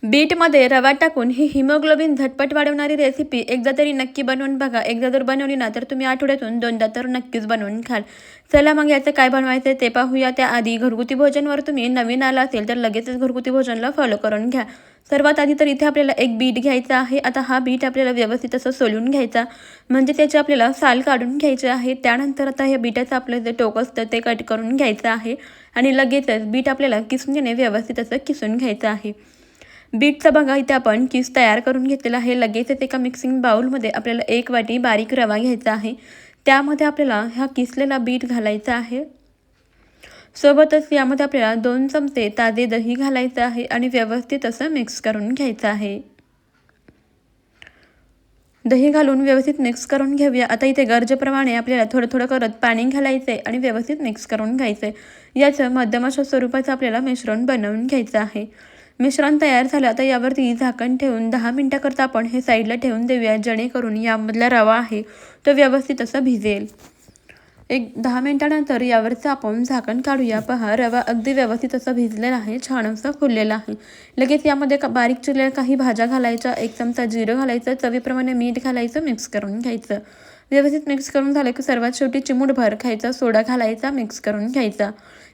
बीटमध्ये रवा टाकून ही हिमोग्लोबिन झटपट वाढवणारी रेसिपी एकदा तरी नक्की बनवून बघा. एकदा जर बनवली ना तर तुम्ही आठवड्यातून 2दा तर नक्कीच बनवून खाल. चला मग याचं काय बनवायचं ते पाहूया. त्याआधी घरगुती भोजनवर तुम्ही नवीन आला असेल तर लगेचच घरगुती भोजनला फॉलो करून घ्या. सर्वात आधी तर इथे आपल्याला एक बीट घ्यायचा आहे. आता हा बीट आपल्याला व्यवस्थित असं सोलून घ्यायचा, म्हणजे त्याचे आपल्याला साल काढून घ्यायचे आहे. त्यानंतर आता हे बीटाचं आपलं जे टोक असतं ते कट करून घ्यायचं आहे आणि लगेचच बीट आपल्याला किसून व्यवस्थित असं किसून घ्यायचं आहे. बीटचा बघा इथे आपण किस तयार करून घेतलेला आहे. लगेचच एका मिक्सिंग बाउलमध्ये आपल्याला 1 वाटी बारीक रवा घ्यायचा आहे. त्यामध्ये आपल्याला हा किसलेला बीट घालायचा आहे. सोबतच यामध्ये आपल्याला 2 चमचे ताजे दही घालायचं आहे आणि व्यवस्थित असं मिक्स करून घ्यायचं आहे. दही घालून व्यवस्थित मिक्स करून घेऊया. आता इथे गरजेप्रमाणे आपल्याला थोडं थोडं करत पाणी घालायचं आहे आणि व्यवस्थित मिक्स करून घ्यायचं आहे. याचं मध्यम अशा स्वरूपाचं आपल्याला मिश्रण बनवून घ्यायचं आहे. मिश्रण तयार झालं. आता यावरती झाकण ठेवून 10 मिनिटाकरता आपण हे साईडला ठेवून देऊया, जेणेकरून यामधला रवा आहे तो व्यवस्थित असा भिजेल. एक 10 मिनिटानंतर यावरचं आपण झाकण काढूया. पहा, रवा अगदी व्यवस्थित असा भिजलेला आहे, छान असा फुललेला आहे. लगेच यामध्ये बारीक चिरलेल्या काही भाज्या घालायच्या, 1 चमचा जिरं घालायचं, चवीप्रमाणे मीठ घालायचं, मिक्स करून घ्यायचं. व्यवस्थित मिक्स करून झालं की सर्वात शेवटी चिमूटभर खायचा सोडा घालायचा, मिक्स करून घ्यायचा.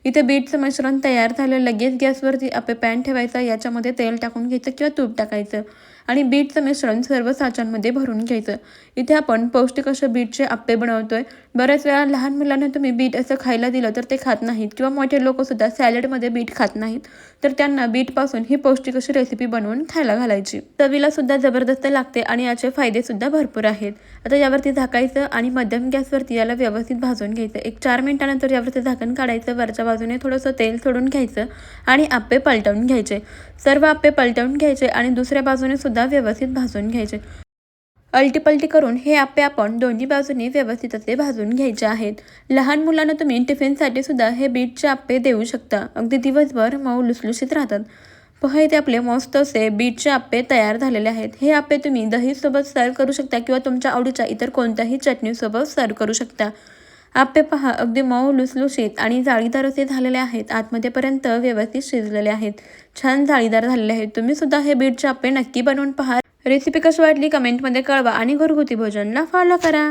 इथे बीटचं मिश्रण तयार झालं. लगेच गॅसवरती आपले पॅन ठेवायचा, याच्यामध्ये तेल टाकून घ्यायचं किंवा तूप टाकायचं आणि बीटचं मिश्रण सर्व साच्यांमध्ये भरून घ्यायचं. इथे आपण पौष्टिक असे बीटचे आप्पे बनवतोय. बऱ्याच वेळा लहान मुलांना तुम्ही बीट असं खायला दिलं तर ते खात नाहीत किंवा मोठे लोकंसुद्धा सॅलडमध्ये बीट खात नाहीत, तर त्यांना बीटपासून ही पौष्टिक अशी रेसिपी बनवून खायला घालायची. चवीलासुद्धा जबरदस्त लागते आणि याचे फायदेसुद्धा भरपूर आहेत. आता यावरती झाकायचं आणि मध्यम गॅसवरती याला व्यवस्थित भाजून घ्यायचं. एक 4 मिनिटानंतर यावरती झाकण काढायचं, वरच्या बाजूने थोडंसं तेल सोडून घ्यायचं आणि आप्पे पलटवून घ्यायचे. सर्व आप्पे पलटवून घ्यायचे आणि दुसऱ्या बाजूने सुद्धा व्यवस्थित भाजून घ्यायचे. अलटीपलटी करून हे आप्पे आपण दोन्ही बाजूनी व्यवस्थित असे भाजून घ्यायचे आहेत. लहान मुलांना तुम्ही टिफिनसाठी सुद्धा हे बीटचे आप्पे देऊ शकता. अगदी दिवसभर मऊ लुसलुशीत राहतात. पहा, इथे आपले मस्त असे बीटचे आप्पे तयार झालेले आहेत. हे आप्पे तुम्ही दहीसोबत सर्व करू शकता किंवा तुमच्या आवडीच्या इतर कोणत्याही चटणीसोबत सर्व करू शकता. आप्पे पहा, अगदी मऊ लुसलुशीत आणि जाळीदार असे झालेले आहेत. आतमध्येपर्यंत व्यवस्थित शिजलेले आहेत, छान जाळीदार झालेले आहेत. तुम्ही सुद्धा हे बीटचे आप्पे नक्की बनवून पहा. रेसिपी कशी वाटली कमेंटमध्ये कळवा आणि घरगुती भोजनला फॉलो करा.